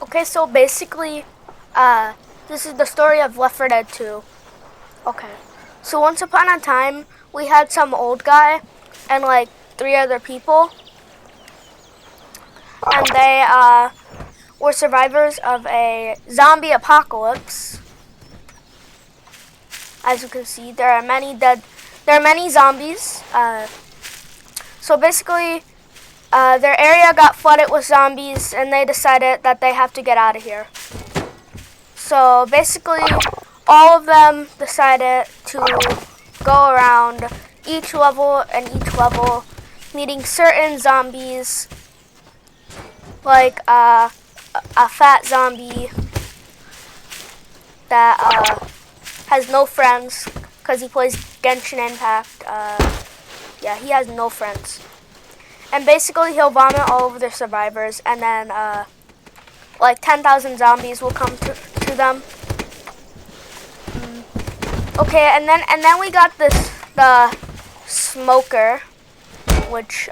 Okay, so basically, this is the story of l4d2. 2. Okay, so once upon a time, we had some old guy and like 3 other people, and they were survivors of a zombie apocalypse. As you can see, there are many zombies. So basically, their area got flooded with zombies, and they decided that they have to get out of here. So basically, all of them decided to go around each level, meeting certain zombies, like a fat zombie that has no friends because he plays Genshin Impact. Yeah, he has no friends. And basically, he'll vomit all over the survivors, and then like 10,000 zombies will come to them. Okay, and then we got the smoker, which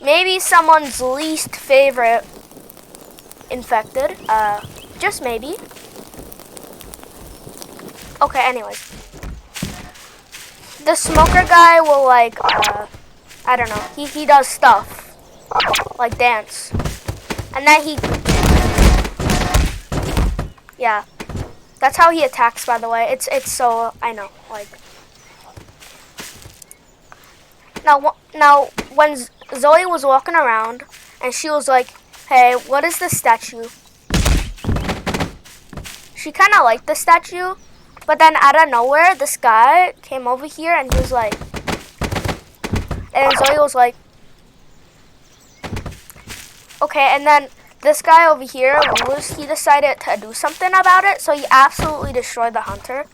maybe someone's least favorite infected. Just maybe. Okay, anyways. The smoker guy will like I don't know. He does stuff like dance. And then yeah. That's how he attacks, by the way. It's so, I know, like. Now when Zoe was walking around and she was like, "Hey, what is this statue?" She kind of liked the statue, but then out of nowhere, this guy came over here and he was like, and Zoe was like, okay, and then this guy over here, he decided to do something about it, so he absolutely destroyed the hunter.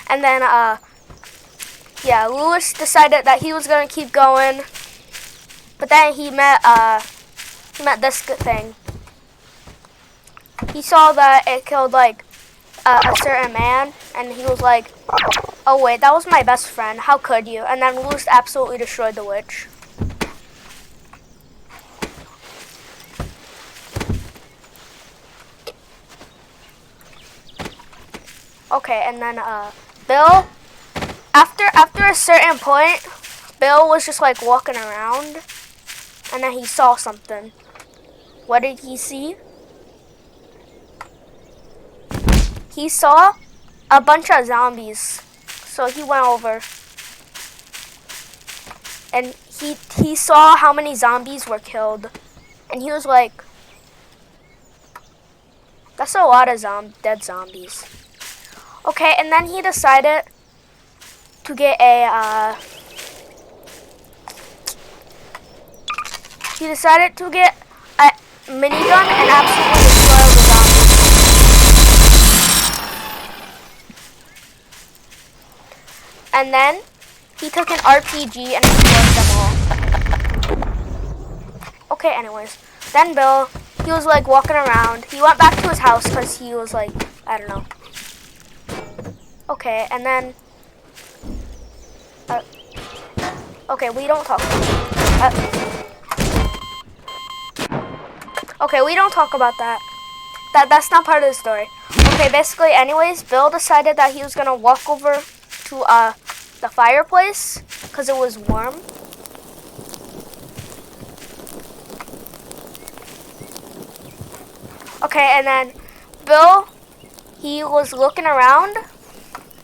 And then, yeah, Lewis decided that he was gonna keep going, but then he met this thing. He saw that it killed like a certain man, and he was like, "Oh wait, that was my best friend. How could you?" And then Lewis absolutely destroyed the witch. Okay, and then Bill, after a certain point, Bill was just like walking around, and then he saw something. What did he see? He saw a bunch of zombies. So he went over, and he saw how many zombies were killed, and he was like, "That's a lot of dead zombies." Okay, and then he decided to get a minigun and absolutely destroy all the zombies. And then he took an RPG and destroyed them all. Okay, anyways, then Bill, he was like walking around. He went back to his house because he was like, I don't know. Okay, and then okay, we don't talk. Okay, we don't talk about that. That's not part of the story. Okay, basically, anyways, Bill decided that he was gonna walk over to the fireplace because it was warm. Okay, and then Bill, he was looking around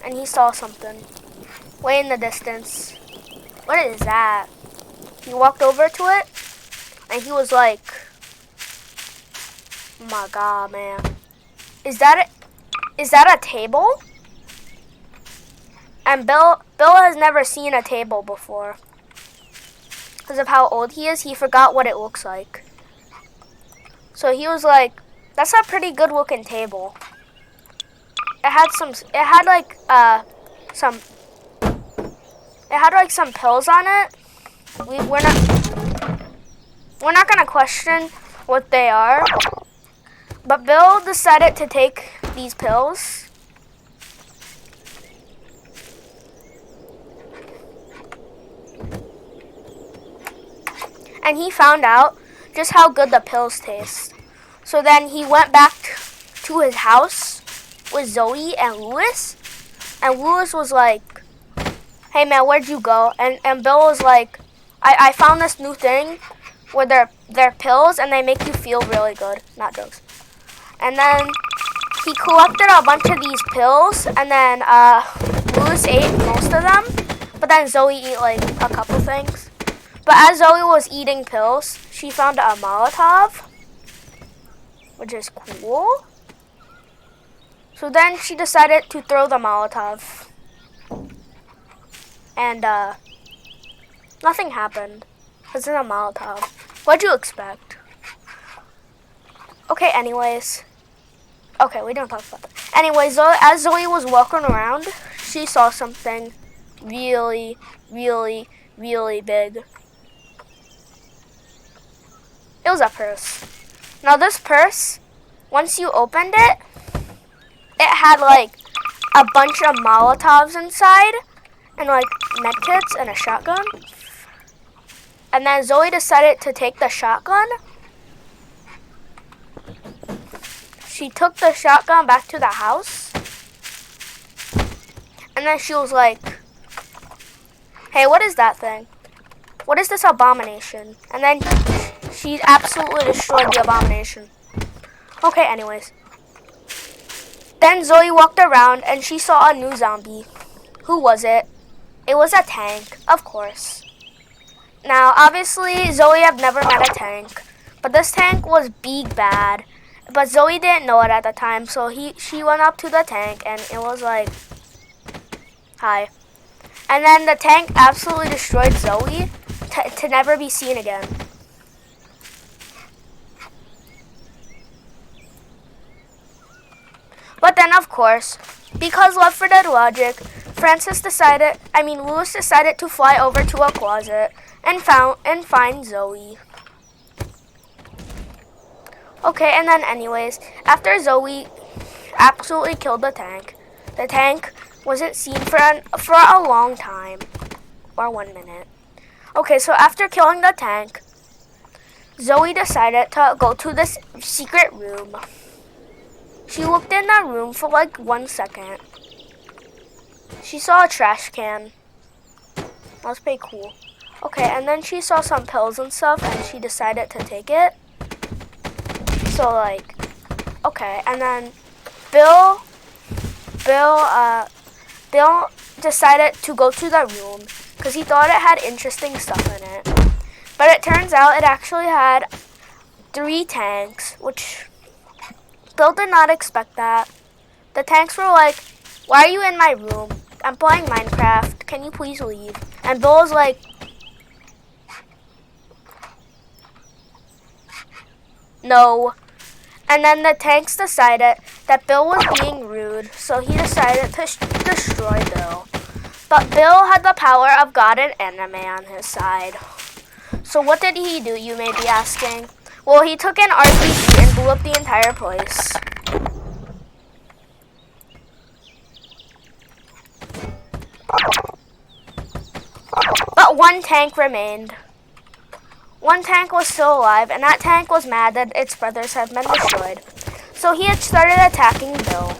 and he saw something way in the distance. What is that? He walked over to it and he was like, "Oh my God, man. Is that a table?" And Bill has never seen a table before. Because of how old he is, he forgot what it looks like. So he was like, "That's a pretty good looking table." It had some pills on it. We're not gonna question what they are. But Bill decided to take these pills. and he found out just how good the pills taste. So then he went back to his house with Zoe and Louis, and Louis was like, "Hey man, where'd you go?" And Bill was like, I found this new thing where they're pills and they make you feel really good. Not jokes. And then he collected a bunch of these pills, and then Louis ate most of them, but then Zoe ate like a couple things. But as Zoe was eating pills, she found a Molotov, which is cool. So then she decided to throw the Molotov. And nothing happened. It's in a Molotov. What'd you expect? Okay, anyways. Okay, we don't talk about that. Anyway, as Zoe was walking around, she saw something really, really, really big. It was a purse. Now this purse, once you opened it, it had like a bunch of Molotovs inside and like medkits and a shotgun. And then Zoe decided to take the shotgun. She took the shotgun back to the house. And then she was like, "Hey, what is that thing? What is this abomination?" And then she absolutely destroyed the abomination. Okay, anyways. Then Zoe walked around and she saw a new zombie. Who was it? It was a tank, of course. Now, obviously, Zoe had never met a tank, but this tank was big bad. But Zoe didn't know it at the time, so she went up to the tank and it was like, "Hi." And then the tank absolutely destroyed Zoe to never be seen again. But then, of course, because Left 4 Dead logic, Louis decided to fly over to a closet and find Zoe. Okay, and then anyways, after Zoe absolutely killed the tank wasn't seen for a long time, or 1 minute. Okay, so after killing the tank, Zoe decided to go to this secret room. She looked in the room for like 1 second. She saw a trash can. That was pretty cool. Okay, and then she saw some pills and stuff, and she decided to take it. So like, okay, and then Bill decided to go to the room because he thought it had interesting stuff in it. But it turns out it actually had 3 tanks, which Bill did not expect that. The tanks were like, "Why are you in my room? I'm playing Minecraft. Can you please leave?" And Bill was like, "No." And then the tanks decided that Bill was being rude, so he decided to destroy Bill. But Bill had the power of God and anime on his side. So what did he do, you may be asking? Well, he took an RPG and blew up the entire place. But 1 tank remained. 1 tank was still alive, and that tank was mad that its brothers had been destroyed. So he had started attacking Bill.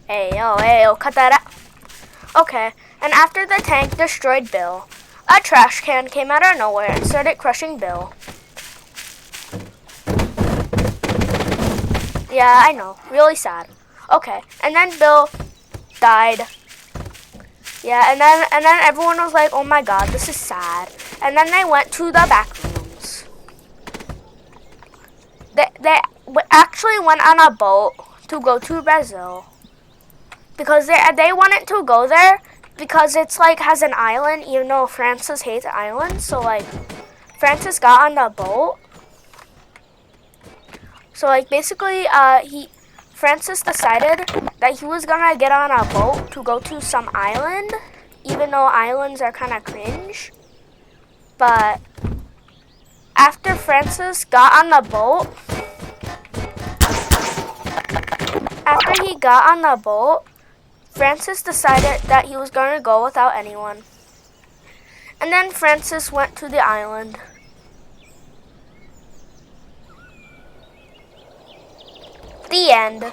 Ayo, cut that out. Okay, and after the tank destroyed Bill, a trash can came out of nowhere and started crushing Bill. Yeah, I know, really sad. Okay, and then Bill died. Yeah, and then everyone was like, "Oh my god, this is sad." And then they went to the back rooms. They actually went on a boat to go to Brazil. Because they wanted to go there because it's like has an island, even though Francis hates islands. So like Francis got on the boat. So like basically Francis decided that he was gonna get on a boat to go to some island, even though islands are kind of cringe. But after Francis got on the boat, Francis decided that he was going to go without anyone. And then Francis went to the island. The end.